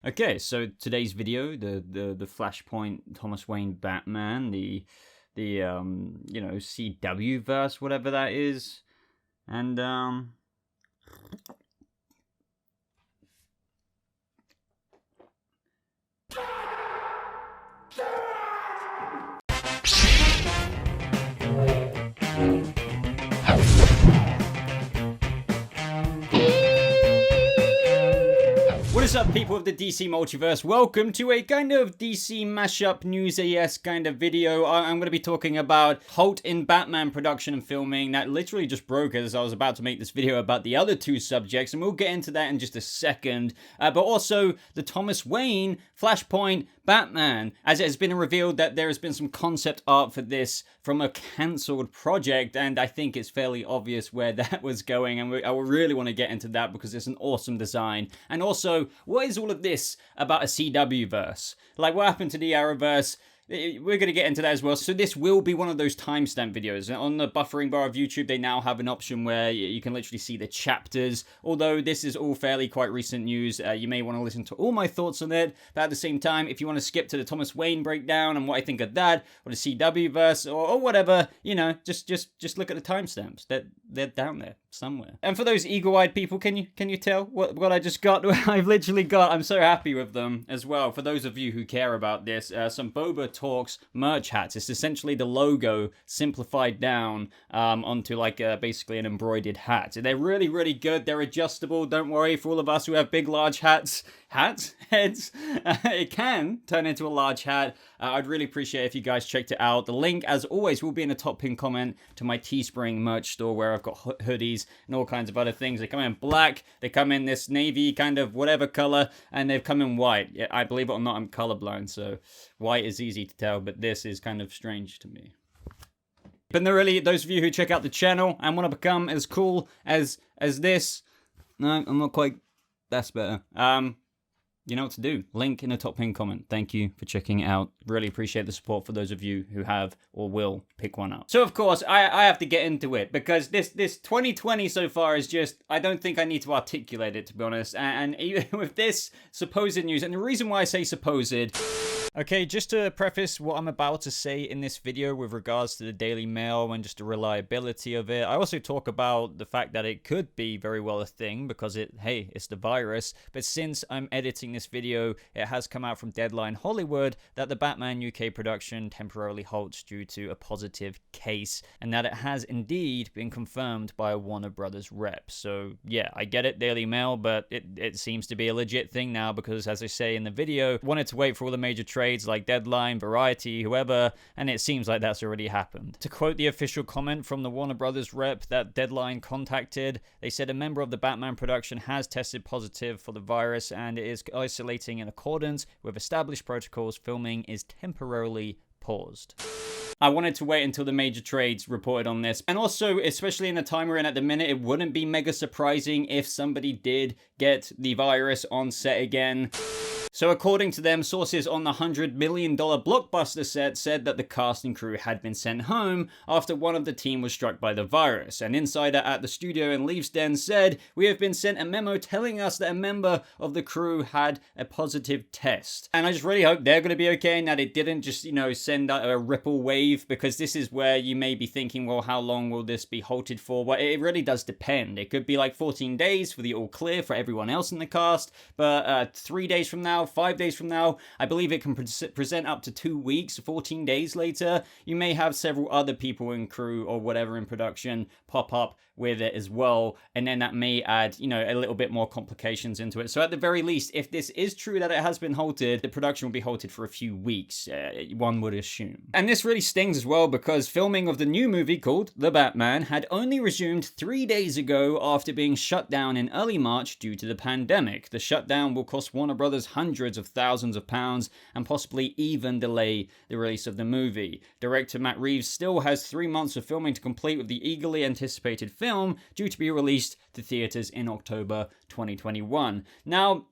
Okay, so today's video, the Flashpoint Thomas Wayne Batman, the CWVerse, whatever that is, and what is up, people of the DC Multiverse? Welcome to a kind of DC mashup newsy-esque kind of video. I'm going to be talking about Halt in Batman production and filming. That literally just broke as I was about to make this video about the other two subjects, and we'll get into that in just a second. But also the Thomas Wayne Flashpoint Batman, as it has been revealed that there has been some concept art for this from a cancelled project, and I think it's fairly obvious where that was going, and I really want to get into that because it's an awesome design. And also, what is all of this about a CWverse? Like, what happened to the Arrowverse? We're going to get into that as well. So this will be one of those timestamp videos. On the buffering bar of YouTube, they now have an option where you can literally see the chapters. Although this is all fairly quite recent news, you may want to listen to all my thoughts on it. But at the same time, if you want to skip to the Thomas Wayne breakdown and what I think of that, or the CWverse, or whatever, you know, just look at the timestamps. They're down there somewhere. And for those eagle-eyed people, can you tell what I just got? I've literally got, I'm so happy with them as well. For those of you who care about this, some BobaTalks merch hats. It's essentially the logo simplified down onto like basically an embroidered hat. They're really, really good. They're adjustable. Don't worry, for all of us who have big, large heads, it can turn into a large hat. I'd really appreciate if you guys checked it out. The link, as always, will be in the top pinned comment to my Teespring merch store where I've got hoodies and all kinds of other things. They come in black, they come in this navy kind of whatever color, and they've come in white. Yeah, I believe it or not, I'm colorblind, so white is easy to tell, but this is kind of strange to me. But no, really, those of you who check out the channel and want to become as cool as this, no, I'm not quite, that's better. You know what to do. Link in the top pinned comment. Thank you for checking it out. Really appreciate the support for those of you who have or will pick one up. So of course, I have to get into it because this 2020 so far is just, I don't think I need to articulate it, to be honest. And even with this supposed news, and the reason why I say supposed, okay, just to preface what I'm about to say in this video with regards to the Daily Mail and just the reliability of it, I also talk about the fact that it could be very well a thing because it's the virus. But since I'm editing this video, it has come out from Deadline Hollywood that the Batman UK production temporarily halts due to a positive case, and that it has indeed been confirmed by a Warner Brothers rep. So yeah, I get it, Daily Mail, but it seems to be a legit thing now because, as I say in the video, wanted to wait for all the major trades like Deadline, Variety, whoever, and it seems like that's already happened. To quote the official comment from the Warner Brothers rep that Deadline contacted, they said a member of the Batman production has tested positive for the virus and is isolating in accordance with established protocols. Filming is temporarily paused. I wanted to wait until the major trades reported on this. And also, especially in the time we're in at the minute, it wouldn't be mega surprising if somebody did get the virus on set again. So according to them, sources on the $100 million blockbuster set said that the cast and crew had been sent home after one of the team was struck by the virus. An insider at the studio in Leavesden said, "We have been sent a memo telling us that a member of the crew had a positive test." And I just really hope they're going to be okay and that it didn't just, send out a ripple wave, because this is where you may be thinking, well, how long will this be halted for? Well, it really does depend. It could be like 14 days for the all clear for everyone else in the cast, but 3 days from now, 5 days from now, I believe it can present up to 2 weeks, 14 days later. You may have several other people in crew or whatever in production pop up with it as well, and then that may add, a little bit more complications into it. So at the very least, if this is true that it has been halted, the production will be halted for a few weeks, one would assume. And this really stings as well because filming of the new movie called The Batman had only resumed 3 days ago after being shut down in early March due to the pandemic. The shutdown will cost Warner Brothers hundreds of thousands of pounds and possibly even delay the release of the movie. Director Matt Reeves still has 3 months of filming to complete with the eagerly anticipated film due to be released to theaters in October 2021. Now,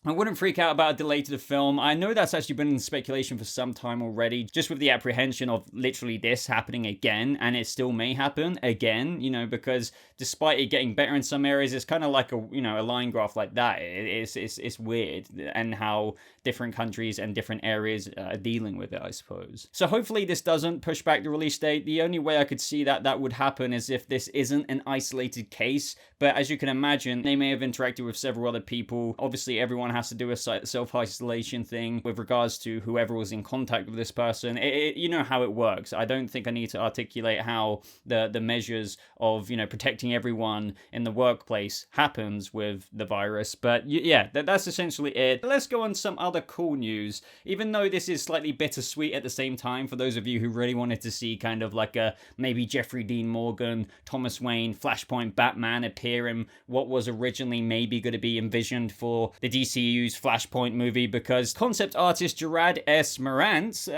I wouldn't freak out about a delay to the film. I know that's actually been in speculation for some time already, just with the apprehension of literally this happening again, and it still may happen again, you know, because despite it getting better in some areas, it's kind of like a, you know, a line graph like that. It's weird, and how different countries and different areas are dealing with it, I suppose. So hopefully this doesn't push back the release date. The only way I could see that would happen is if this isn't an isolated case, but as you can imagine, they may have interacted with several other people. Obviously, everyone has to do a self-isolation thing with regards to whoever was in contact with this person. You know how it works. I don't think I need to articulate how the measures of, you know, protecting everyone in the workplace happens with the virus, but yeah, that's essentially it. Let's go on some other cool news, even though this is slightly bittersweet at the same time for those of you who really wanted to see kind of like a maybe Jeffrey Dean Morgan, Thomas Wayne, Flashpoint Batman appear in what was originally maybe going to be envisioned for the DCU's Flashpoint movie, because concept artist Gerard S. Marantz,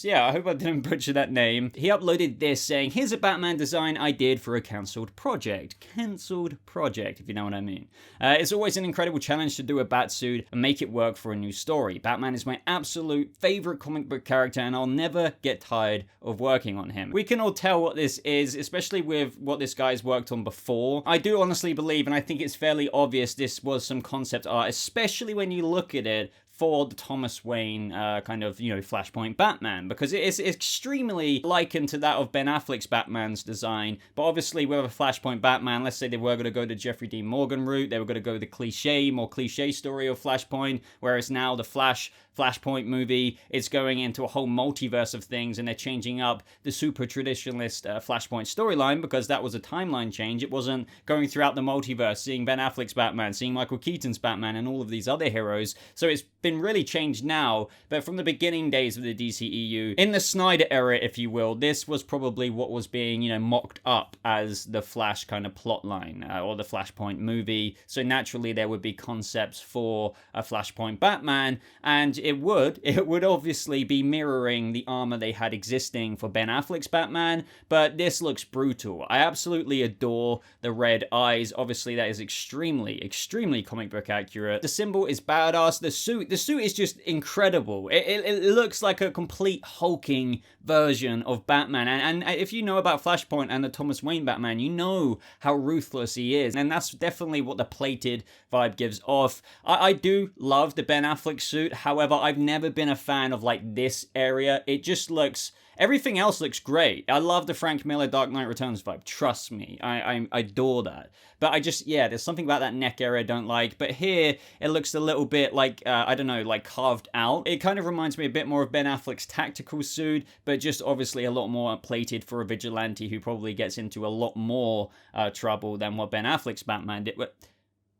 yeah, I hope I didn't butcher that name, he uploaded this saying, "Here's a Batman design I did for a cancelled project, if you know what I mean. It's always an incredible challenge to do a Batsuit and make it work for a new story. Batman is my absolute favorite comic book character, and I'll never get tired of working on him." We can all tell what this is, especially with what this guy's worked on before. I do honestly believe, and I think it's fairly obvious, this was some concept art, especially when you look at it for the Thomas Wayne kind of, you know, Flashpoint Batman, because it's extremely likened to that of Ben Affleck's Batman's design. But obviously with a Flashpoint Batman, let's say they were going to go the Jeffrey Dean Morgan route, they were going to go the more cliche story of Flashpoint, whereas now the Flashpoint movie, it's going into a whole multiverse of things, and they're changing up the super traditionalist Flashpoint storyline, because that was a timeline change. It wasn't going throughout the multiverse, seeing Ben Affleck's Batman, seeing Michael Keaton's Batman, and all of these other heroes. So it's been really changed now, but from the beginning days of the DCEU, in the Snyder era, if you will, this was probably what was being, you know, mocked up as the Flash kind of plotline, or the Flashpoint movie. So naturally there would be concepts for a Flashpoint Batman, and it would obviously be mirroring the armor they had existing for Ben Affleck's Batman, but this looks brutal. I absolutely adore the red eyes. Obviously that is extremely comic book accurate. The symbol is badass. The suit is just incredible. It looks like a complete hulking version of Batman, and if you know about Flashpoint and the Thomas Wayne Batman, you know how ruthless he is, and that's definitely what the plated vibe gives off. I do love the Ben Affleck suit, however, I've never been a fan of like this area. It just looks... Everything else looks great. I love the Frank Miller Dark Knight Returns vibe. Trust me. I adore that. But I just, yeah, there's something about that neck area I don't like. But here, it looks a little bit like, I don't know, like carved out. It kind of reminds me a bit more of Ben Affleck's tactical suit, but just obviously a lot more plated for a vigilante who probably gets into a lot more trouble than what Ben Affleck's Batman did.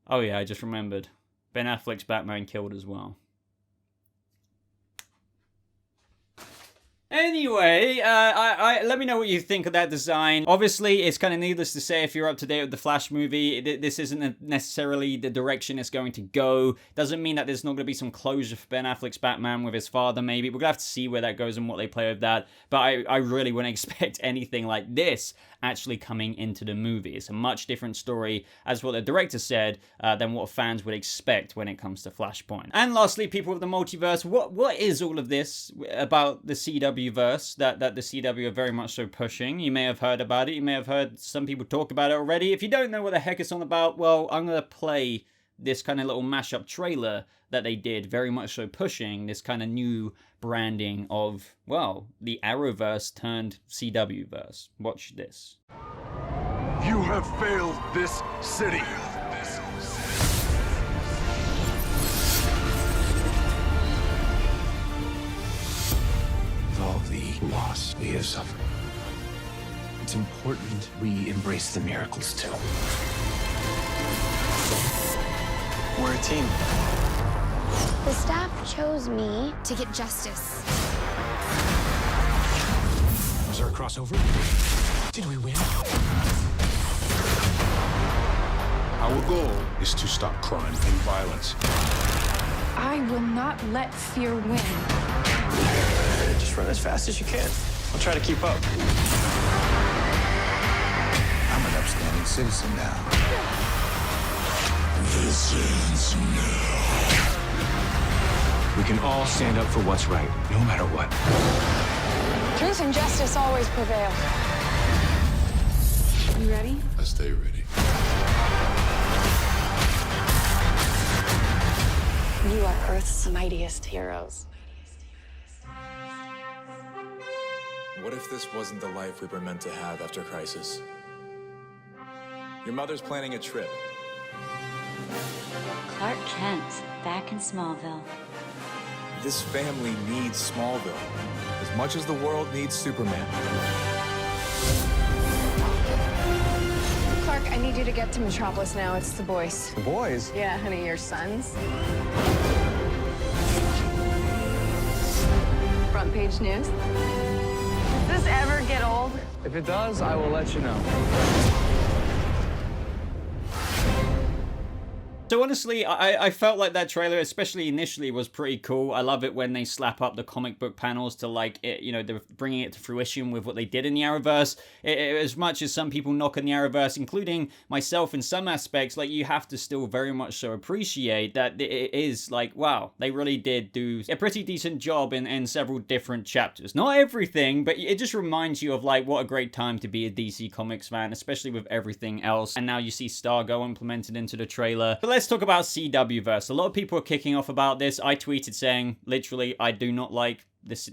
Oh yeah, I just remembered. Ben Affleck's Batman killed as well. Anyway, let me know what you think of that design. Obviously, it's kind of needless to say if you're up to date with the Flash movie, this isn't necessarily the direction it's going to go. Doesn't mean that there's not going to be some closure for Ben Affleck's Batman with his father, maybe. We're going to have to see where that goes and what they play with that. But I really wouldn't expect anything like this actually coming into the movie. It's a much different story, as what the director said, than what fans would expect when it comes to Flashpoint. And lastly, people of the multiverse, what is all of this about the CWVerse that the CW are very much so pushing? You may have heard about it. You may have heard some people talk about it already. If you don't know what the heck it's on about, well, I'm going to play this kind of little mashup trailer that they did, very much so pushing this kind of new branding of, well, the Arrowverse turned CWVerse. Watch this. You have failed this city. With all the loss we have suffered, it's important we embrace the miracles too. We're a team. The staff chose me to get justice. Was there a crossover? Did we win? Our goal is to stop crime and violence. I will not let fear win. Just run as fast as you can. I'll try to keep up. I'm an upstanding citizen now. We can all stand up for what's right, no matter what. Truth and justice always prevail. You ready? I stay ready. You are Earth's mightiest heroes. What if this wasn't the life we were meant to have after Crisis? Your mother's planning a trip. Clark Kent, back in Smallville. This family needs Smallville as much as the world needs Superman. Clark, I need you to get to Metropolis now. It's the boys. The boys? Yeah, honey, your sons. Front page news. Does this ever get old? If it does, I will let you know. So honestly, I felt like that trailer, especially initially, was pretty cool. I love it when they slap up the comic book panels to, like, it, you know, they're bringing it to fruition with what they did in the Arrowverse. As much as some people knock on the Arrowverse, including myself in some aspects, like, you have to still very much so appreciate that it is like, wow, they really did do a pretty decent job in several different chapters. Not everything, but it just reminds you of, like, what a great time to be a DC Comics fan, especially with everything else. And now you see Stargo implemented into the trailer. But let's talk about CWVerse. A lot of people are kicking off about this. I tweeted saying, literally, I do not like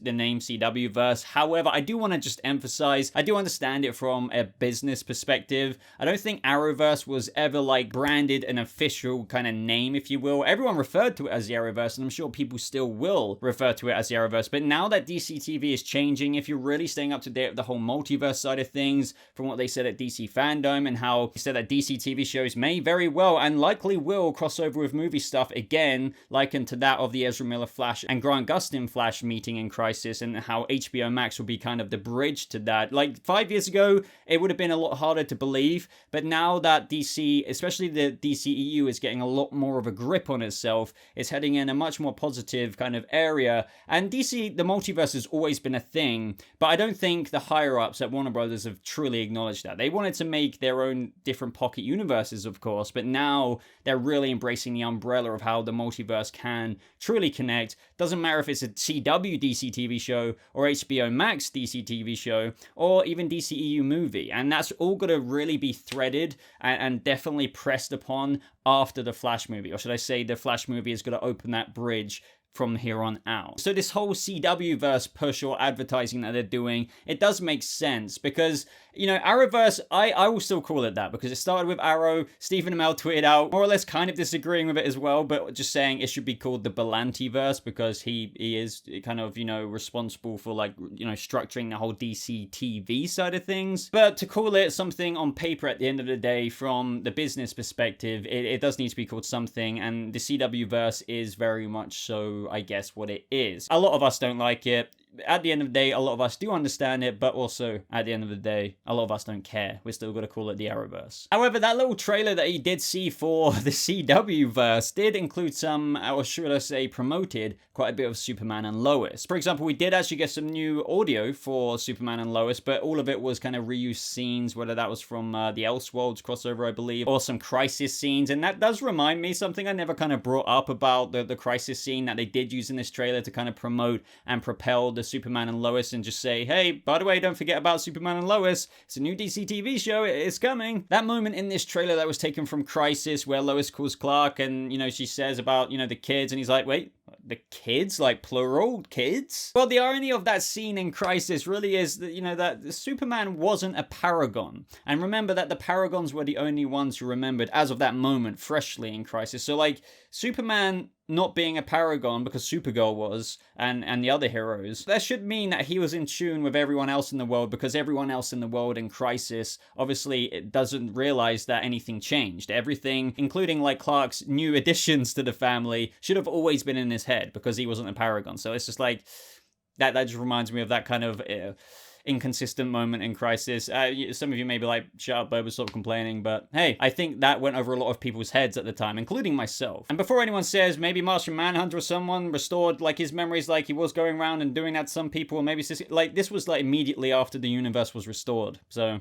the name CWVerse. However, I do want to just emphasize, I do understand it from a business perspective. I don't think Arrowverse was ever, like, branded an official kind of name, if you will. Everyone referred to it as the Arrowverse, and I'm sure people still will refer to it as the Arrowverse. But now that DC TV is changing, if you're really staying up to date with the whole multiverse side of things, from what they said at DC Fandom, and how they said that DC TV shows may very well and likely will cross over with movie stuff again, likened to that of the Ezra Miller Flash and Grant Gustin Flash meeting in Crisis, and how HBO Max will be kind of the bridge to that. Like 5 years ago, it would have been a lot harder to believe, but now that DC, especially the DCEU, is getting a lot more of a grip on itself, it's heading in a much more positive kind of area. And DC, the multiverse has always been a thing, but I don't think the higher-ups at Warner Brothers have truly acknowledged that. They wanted to make their own different pocket universes, of course, but now they're really embracing the umbrella of how the multiverse can truly connect. Doesn't matter if it's a CW DC TV show or HBO Max DC TV show or even DCEU movie, and that's all got to really be threaded and definitely pressed upon after the Flash movie, or should I say the Flash movie is going to open that bridge from here on out. So this whole CWverse push or advertising that they're doing, it does make sense because, you know, Arrowverse, I will still call it that because it started with Arrow. Stephen Amell tweeted out more or less kind of disagreeing with it as well, but just saying it should be called the Belantiverse because he is kind of, you know, responsible for, like, you know, structuring the whole DC TV side of things. But to call it something on paper at the end of the day, from the business perspective, it does need to be called something, and the CWverse is very much so, I guess, what it is. A lot of us don't like it. At the end of the day, a lot of us do understand it, but also, at the end of the day, a lot of us don't care. We're still going to call it the Arrowverse. However, that little trailer that he did see for the CWverse did include some, or should I say, promoted quite a bit of Superman and Lois. For example, we did actually get some new audio for Superman and Lois, but all of it was kind of reused scenes, whether that was from the Elseworlds crossover, I believe, or some Crisis scenes. And that does remind me something I never kind of brought up about the Crisis scene that they did use in this trailer to kind of promote and propel the Superman and Lois, and just say, hey, by the way, don't forget about Superman and Lois. It's a new DC TV show. It's coming. That moment in this trailer that was taken from Crisis where Lois calls Clark and, you know, she says about, you know, the kids, and he's like, wait, the kids? Like, plural kids? Well, the irony of that scene in Crisis really is that, you know, that Superman wasn't a paragon. And remember that the paragons were the only ones who remembered as of that moment freshly in Crisis. So, like, Superman not being a paragon because Supergirl was, and the other heroes, that should mean that he was in tune with everyone else in the world, because everyone else in the world in Crisis, obviously, it doesn't realize that anything changed. Everything, including, like, Clark's new additions to the family, should have always been in his head because he wasn't a paragon. So it's just like, that just reminds me of that kind of inconsistent moment in Crisis. Some of you may be like, shut up, Boba, stop complaining, but hey, I think that went over a lot of people's heads at the time, including myself. And before anyone says maybe Martian Manhunter or someone restored, like, his memories, like he was going around and doing that to some people, or maybe it's just, like, this was like immediately after the universe was restored, so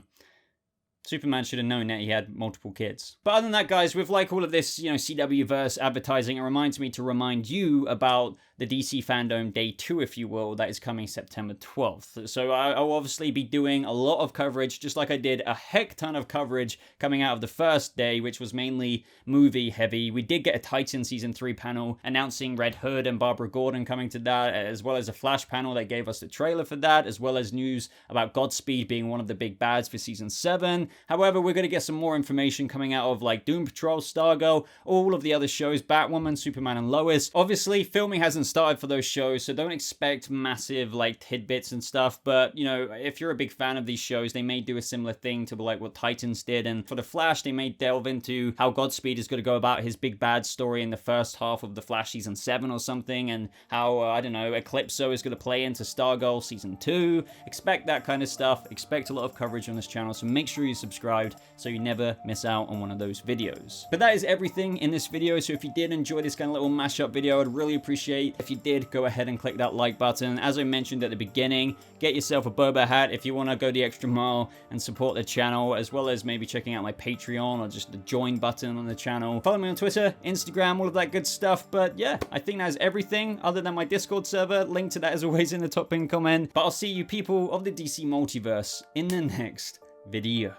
Superman should have known that he had multiple kids. But other than that, guys, with like all of this, CWVerse advertising, it reminds me to remind you about the DC Fandom Day 2, if you will, that is coming September 12th. So I'll obviously be doing a lot of coverage, just like I did a heck ton of coverage coming out of the first day, which was mainly movie heavy. We did get a Titan Season 3 panel announcing Red Hood and Barbara Gordon coming to that, as well as a Flash panel that gave us the trailer for that, as well as news about Godspeed being one of the big bads for Season 7. However, we're going to get some more information coming out of like Doom Patrol, Stargirl, all of the other shows, Batwoman, Superman, and Lois. Obviously, filming hasn't started for those shows, so don't expect massive like tidbits and stuff, but if you're a big fan of these shows, they may do a similar thing to like what Titans did. And for the Flash, they may delve into how Godspeed is going to go about his big bad story in the first half of the Flash Season 7 or something, and how I don't know, Eclipso is going to play into Stargirl Season 2. Expect that kind of stuff. Expect a lot of coverage on this channel, so make sure you're subscribed so you never miss out on one of those videos. But that is everything in this video, so if you did enjoy this kind of little mashup video, I'd really appreciate if you did go ahead and click that like button. As I mentioned at the beginning, get yourself a Boba hat if you want to go the extra mile and support the channel, as well as maybe checking out my Patreon or just the join button on the channel. Follow me on Twitter, Instagram, all of that good stuff. But yeah, I think that's everything other than my Discord server. Link to that is always in the top pinned comment. But I'll see you people of the DC multiverse in the next video.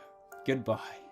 Goodbye.